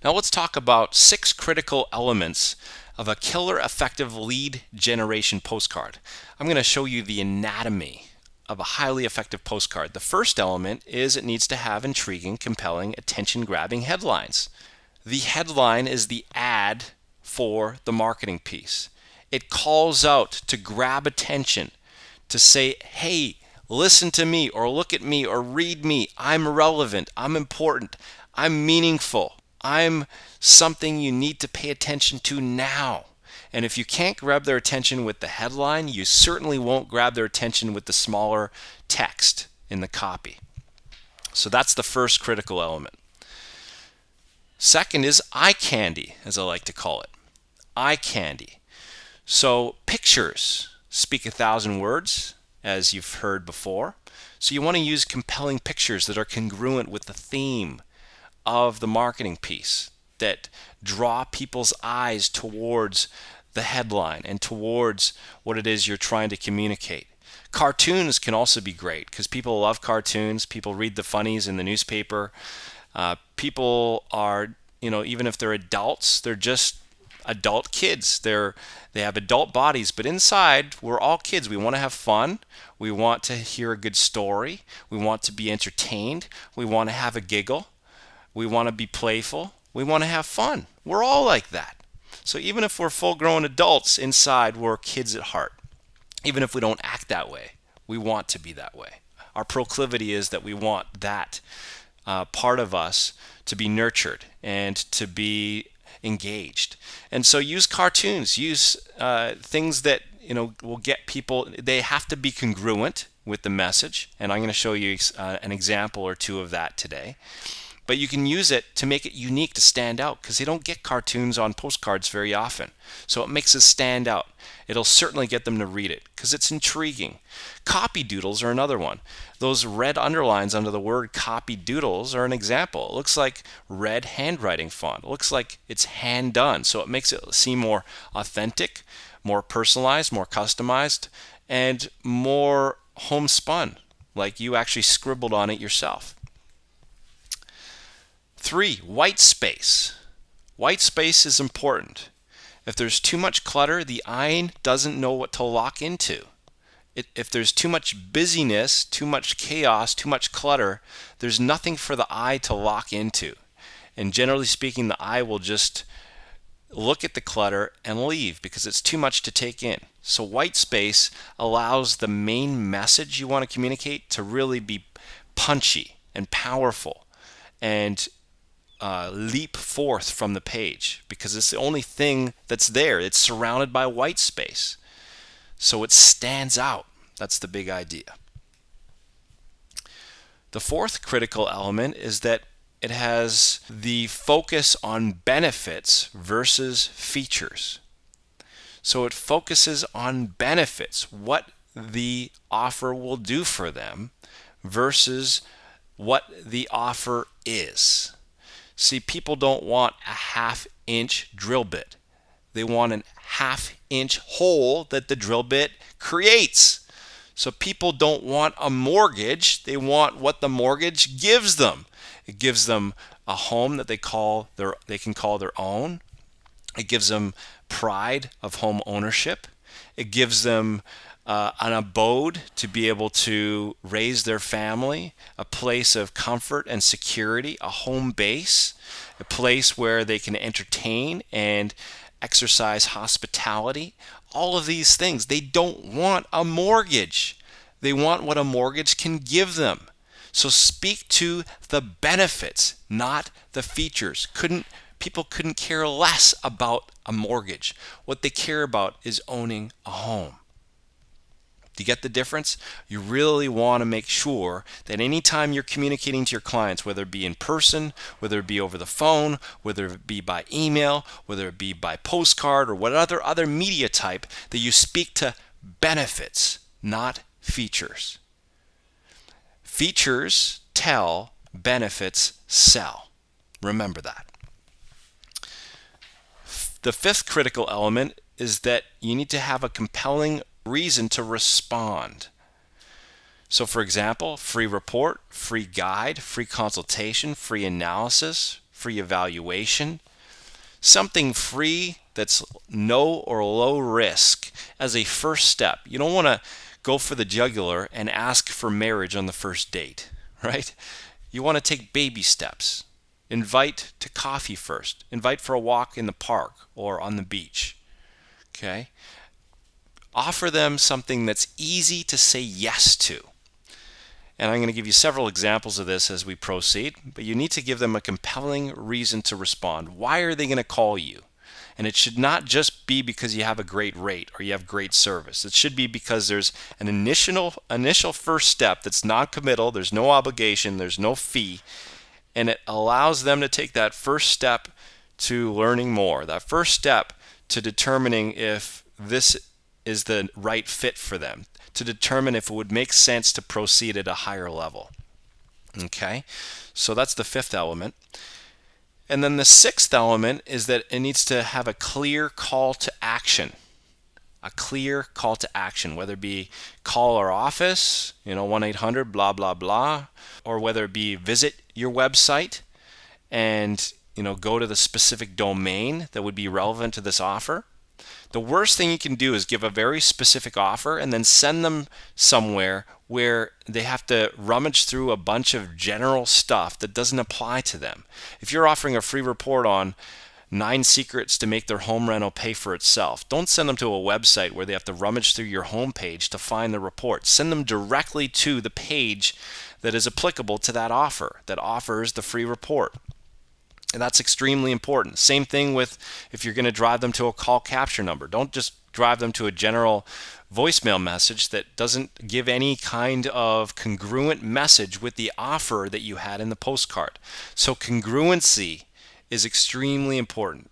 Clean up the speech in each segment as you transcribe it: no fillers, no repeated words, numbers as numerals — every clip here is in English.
Now let's talk about 6 critical elements of a killer effective lead generation postcard. I'm going to show you the anatomy of a highly effective postcard. The first element is it needs to have intriguing, compelling, attention-grabbing headlines. The headline is the ad for the marketing piece. It calls out to grab attention, to say, hey, listen to me, or look at me, or read me. I'm relevant, I'm important, I'm meaningful, I'm something you need to pay attention to now. And if you can't grab their attention with the headline, you certainly won't grab their attention with the smaller text in the copy. So that's the first critical element. Second is eye candy, as I like to call it. Eye candy. So pictures speak 1,000 words, as you've heard before. So you want to use compelling pictures that are congruent with the theme of the marketing piece, that draw people's eyes towards the headline and towards what it is you're trying to communicate. Cartoons can also be great because people love cartoons. People read the funnies in the newspaper. People are, even if they're adults, they're just adult kids. They have adult bodies, but inside we're all kids. We want to have fun. We want to hear a good story. We want to be entertained. We want to have a giggle. We want to be playful. We want to have fun. We're all like that. So even if we're full-grown adults, inside we're kids at heart. Even if we don't act that way, we want to be that way. Our proclivity is that we want that part of us to be nurtured and to be engaged. And so use cartoons, use things that will get people. They have to be congruent with the message, and I'm going to show you an example or two of that today. But you can use it to make it unique, to stand out, because they don't get cartoons on postcards very often. So it makes it stand out. It'll certainly get them to read it because it's intriguing. Copy doodles are another one. Those red underlines under the word copy doodles are an example. It looks like red handwriting font. It looks like it's hand done. So it makes it seem more authentic, more personalized, more customized, and more homespun, like you actually scribbled on it yourself. 3, white space. White space is important. If there's too much clutter, the eye doesn't know what to lock into. If there's too much busyness, too much chaos, too much clutter, there's nothing for the eye to lock into. And generally speaking, the eye will just look at the clutter and leave because it's too much to take in. So white space allows the main message you want to communicate to really be punchy and powerful and leap forth from the page because it's the only thing that's there. It's surrounded by white space. So it stands out. That's the big idea. The fourth critical element is that it has the focus on benefits versus features. So it focuses on benefits, what the offer will do for them versus what the offer is. See, people don't want a half-inch drill bit. They want a half-inch hole that the drill bit creates. So people don't want a mortgage. They want what the mortgage gives them. It gives them a home that they can call their own. It gives them pride of home ownership. It gives them an abode to be able to raise their family, a place of comfort and security, a home base, a place where they can entertain and exercise hospitality. All of these things. They don't want a mortgage. They want what a mortgage can give them. So speak to the benefits, not the features. People couldn't care less about a mortgage. What they care about is owning a home. Do you get the difference? You really want to make sure that anytime you're communicating to your clients, whether it be in person, whether it be over the phone, whether it be by email, whether it be by postcard or whatever other media type, that you speak to benefits, not features. Features tell, benefits sell. Remember that. The fifth critical element is that you need to have a compelling reason to respond. So for example, free report, free guide, free consultation, free analysis, free evaluation, something free that's no or low risk as a first step. You don't want to go for the jugular and ask for marriage on the first date, right? You want to take baby steps. Invite to coffee first. Invite for a walk in the park or on the beach. Okay? Offer them something that's easy to say yes to. And I'm going to give you several examples of this as we proceed, but you need to give them a compelling reason to respond. Why are they going to call you? And it should not just be because you have a great rate or you have great service. It should be because there's an initial first step that's non-committal, there's no obligation, there's no fee, and it allows them to take that first step to learning more, that first step to determining if this is the right fit for them, to determine if it would make sense to proceed at a higher level. Okay, so that's the fifth element. And then the sixth element is that it needs to have a clear call to action. A clear call to action, whether it be call our office, 1-800 blah blah blah, or whether it be visit your website and go to the specific domain that would be relevant to this offer. The worst thing you can do is give a very specific offer and then send them somewhere where they have to rummage through a bunch of general stuff that doesn't apply to them. If you're offering a free report on 9 secrets to make their home rental pay for itself, don't send them to a website where they have to rummage through your homepage to find the report. Send them directly to the page that is applicable to that offer, that offers the free report. And that's extremely important. Same thing with if you're going to drive them to a call capture number. Don't just drive them to a general voicemail message that doesn't give any kind of congruent message with the offer that you had in the postcard. So congruency is extremely important.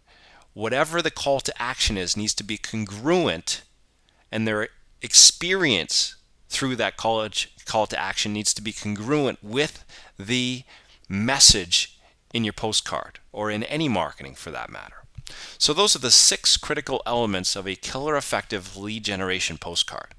Whatever the call to action is needs to be congruent, and their experience through that call to action needs to be congruent with the message in your postcard or in any marketing for that matter. So those are the 6 critical elements of a killer effective lead generation postcard.